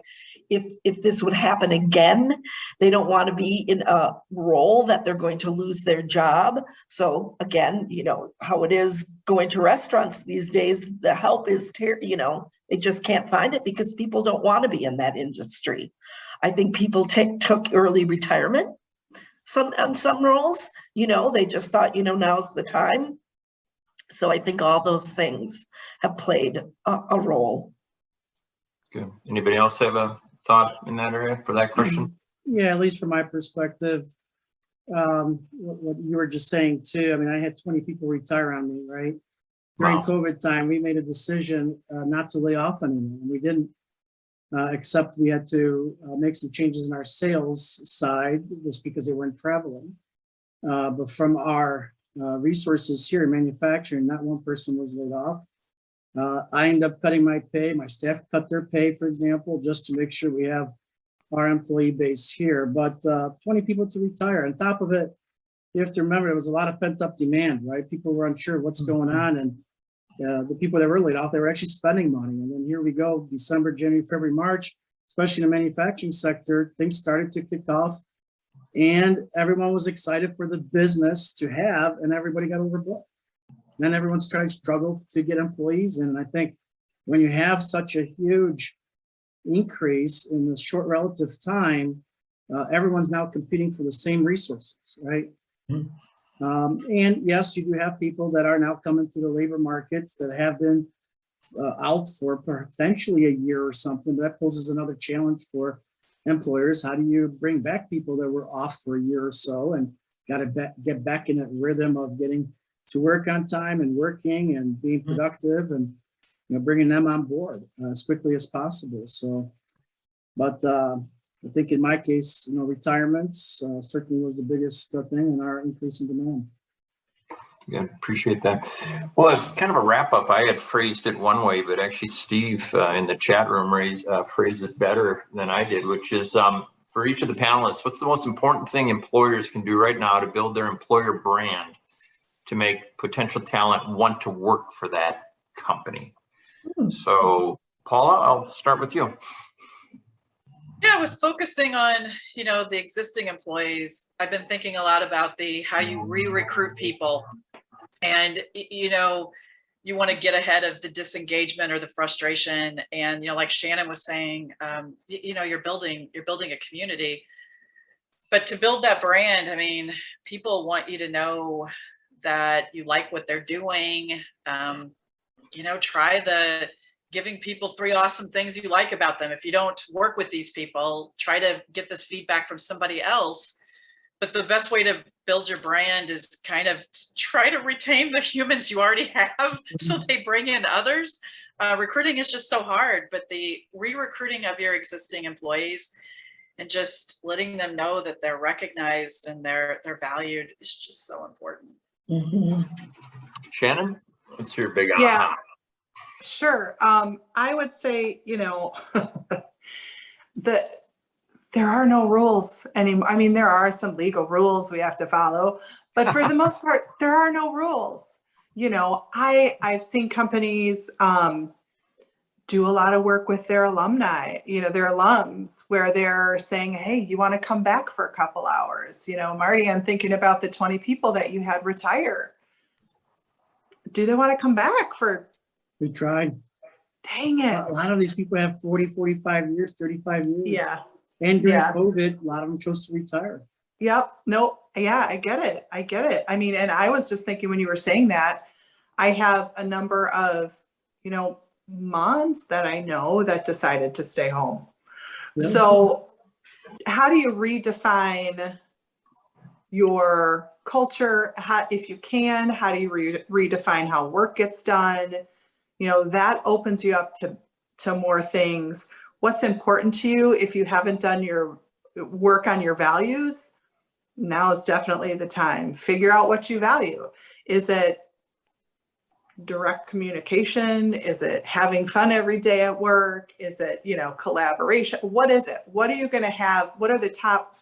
if this would happen again, they don't want to be in a role that they're going to lose their job. So again, you know, how it is going to restaurants these days, the help is, you know, they just can't find it because people don't want to be in that industry. I think people took early retirement. On some roles, you know, they just thought, you know, now's the time. So I think all those things have played a role. Good. Anybody else have a thought in that area for that question? Yeah, at least from my perspective, what you were just saying too. I mean, I had 20 people retire on me, right? During COVID time, we made a decision not to lay off anyone. We didn't. Except we had to make some changes in our sales side just because they weren't traveling. But from our resources here in manufacturing, not one person was laid off. I ended up cutting my pay. My staff cut their pay, for example, just to make sure we have our employee base here. But 20 people to retire. On top of it, you have to remember there was a lot of pent up demand, right? People were unsure what's going on, and the people that were laid off, they were actually spending money. And then here we go, December, January, February, March, especially in the manufacturing sector, things started to kick off, and everyone was excited for the business to have, and everybody got overbooked. And then everyone's trying to struggle to get employees in. And I think when you have such a huge increase in the short relative time, everyone's now competing for the same resources, right? Mm-hmm. And yes, you do have people that are now coming to the labor markets that have been out for potentially a year or something. That poses another challenge for employers. How do you bring back people that were off for a year or so and got to get back in a rhythm of getting to work on time and working and being productive, and you know, bringing them on board as quickly as possible. So, but I think in my case, you know, retirements certainly was the biggest thing in our increase in demand. Yeah, appreciate that. Well, as kind of a wrap up, I had phrased it one way, but actually Steve in the chat room phrased it better than I did, which is for each of the panelists, what's the most important thing employers can do right now to build their employer brand to make potential talent want to work for that company? So Paula, I'll start with you. Yeah, with focusing on, you know, the existing employees, I've been thinking a lot about how you re-recruit people. And, you know, you want to get ahead of the disengagement or the frustration. And, you know, like Shannon was saying, you know, you're building a community. But to build that brand, I mean, people want you to know that you like what they're doing. try the giving people 3 awesome things you like about them. If you don't work with these people, try to get this feedback from somebody else. But the best way to build your brand is kind of try to retain the humans you already have so they bring in others. Recruiting is just so hard, but the re-recruiting of your existing employees and just letting them know that they're recognized and they're valued is just so important. Shannon, what's your big Yeah, aha? sure. I would say, that there are no rules anymore. I mean, there are some legal rules we have to follow, but for the most part, there are no rules. I've seen companies do a lot of work with their alumni, their alums, where they're saying, hey, you want to come back for a couple hours? Marty, I'm thinking about the 20 people that you had retire. Do they want to come back for? We tried. Dang it. A lot of these people have 40, 45 years, 35 years. Yeah. And during Yeah. COVID, a lot of them chose to retire. Yep. Nope. Yeah, I get it. I mean, and I was just thinking when you were saying that, I have a number of, moms that I know that decided to stay home. Yeah. So how do you redefine your culture? If you can, how do you redefine how work gets done? That opens you up to more things. What's important to you? If you haven't done your work on your values, now is definitely the time. Figure out what you value. Is it direct communication? Is it having fun every day at work? Is it, collaboration? What is it? What are you going to have? What are the top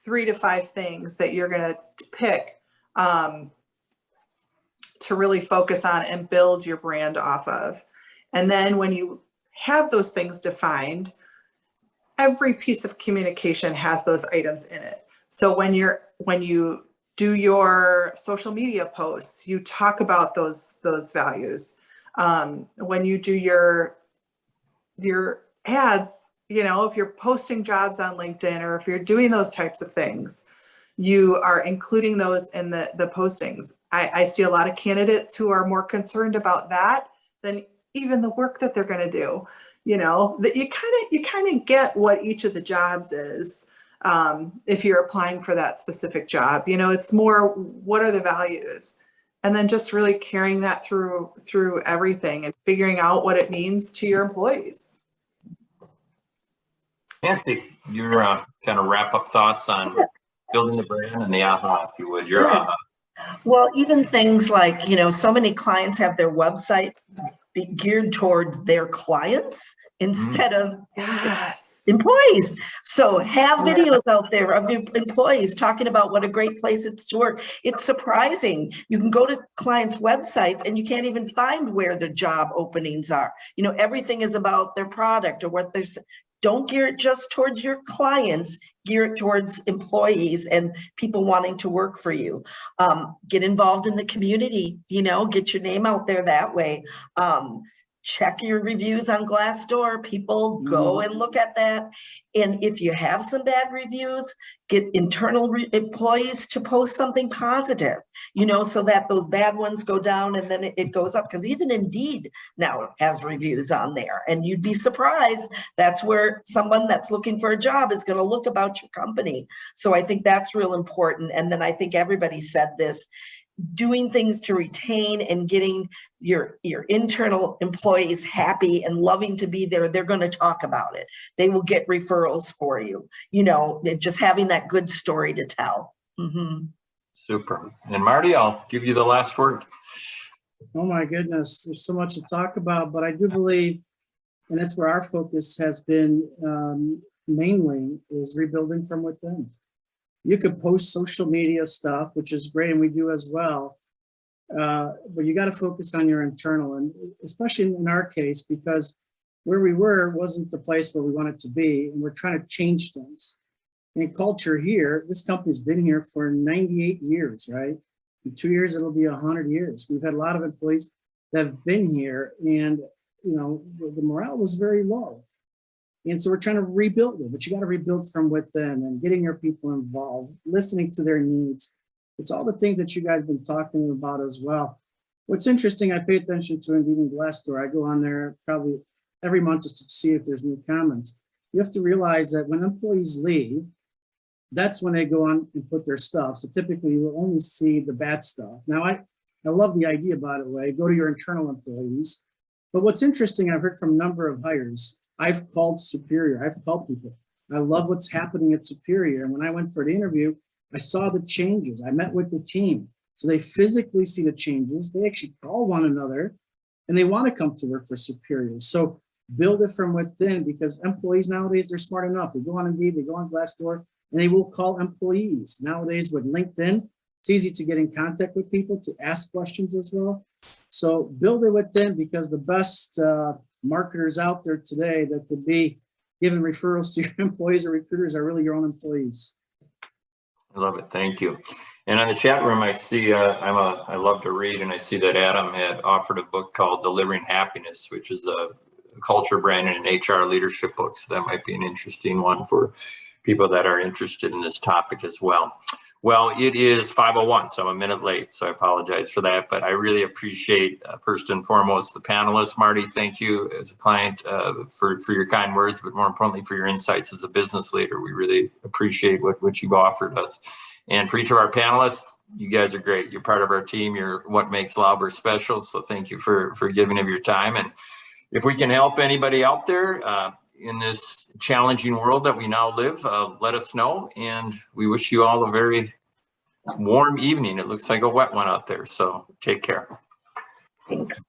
3 to 5 things that you're going to pick to really focus on and build your brand off of? And then when you have those things defined, every piece of communication has those items in it. So when you do your social media posts, you talk about those values. When you do your ads, if you're posting jobs on LinkedIn or if you're doing those types of things, you are including those in the postings. I see a lot of candidates who are more concerned about that than even the work that they're going to do. That you kind of get what each of the jobs is. If you're applying for that specific job, it's more, what are the values? And then just really carrying that through everything and figuring out what it means to your employees. Nancy, your kind of wrap up thoughts on building the brand and the aha, if you would, your Sure. aha. Well, even things like, so many clients have their website be geared towards their clients instead of Yes. employees. So have videos out there of your employees talking about what a great place it's to work. It's surprising. You can go to clients' websites and you can't even find where the job openings are. Everything is about their product or what they're. Don't gear it just towards your clients, gear it towards employees and people wanting to work for you. Get involved in the community, get your name out there that way. Check your reviews on Glassdoor. People go and look at that. And if you have some bad reviews, get internal employees to post something positive, so that those bad ones go down and then it goes up. Because even Indeed now has reviews on there. And you'd be surprised. That's where someone that's looking for a job is going to look about your company. So I think that's real important. And then I think everybody said this, doing things to retain and getting your internal employees happy and loving to be there. They're going to talk about it. They will get referrals for you, just having that good story to tell. Super. And Marty, I'll give you the last word. Oh my goodness, there's so much to talk about, but I do believe, and that's where our focus has been mainly, is rebuilding from within. You could post social media stuff, which is great, and we do as well. But you got to focus on your internal, and especially in our case, because where we were wasn't the place where we wanted to be, and we're trying to change things. And culture here, this company's been here for 98 years, right? In 2 years, it'll be 100 years. We've had a lot of employees that have been here, and the morale was very low. And so we're trying to rebuild it, but you got to rebuild from within and getting your people involved, listening to their needs. It's all the things that you guys have been talking about as well. What's interesting, I pay attention to Indeed and Glassdoor. I go on there probably every month just to see if there's new comments. You have to realize that when employees leave, that's when they go on and put their stuff. So typically you will only see the bad stuff. Now, I love the idea, by the way, go to your internal employees. But what's interesting, I've heard from a number of hires, I've called Superior, I've called people. I love what's happening at Superior. And when I went for the interview, I saw the changes. I met with the team. So they physically see the changes. They actually call one another and they want to come to work for Superior. So build it from within, because employees nowadays, they're smart enough. They go on Indeed, they go on Glassdoor, and they will call employees. Nowadays with LinkedIn, it's easy to get in contact with people, to ask questions as well. So build it within, because the best marketers out there today that could be giving referrals to your employees or recruiters are really your own employees. I love it. Thank you. And on the chat room, I see I love to read, and I see that Adam had offered a book called Delivering Happiness, which is a culture, brand, and an HR leadership book. So that might be an interesting one for people that are interested in this topic as well. Well, it is 5:01, so I'm a minute late, so I apologize for that. But I really appreciate, first and foremost, the panelists. Marty, thank you as a client for your kind words, but more importantly, for your insights as a business leader. We really appreciate what you've offered us. And for each of our panelists, you guys are great. You're part of our team. You're what makes Lauber special. So thank you for giving of your time. And if we can help anybody out there in this challenging world that we now live, let us know. And we wish you all a very warm evening. It looks like a wet one out there. So take care. Thanks.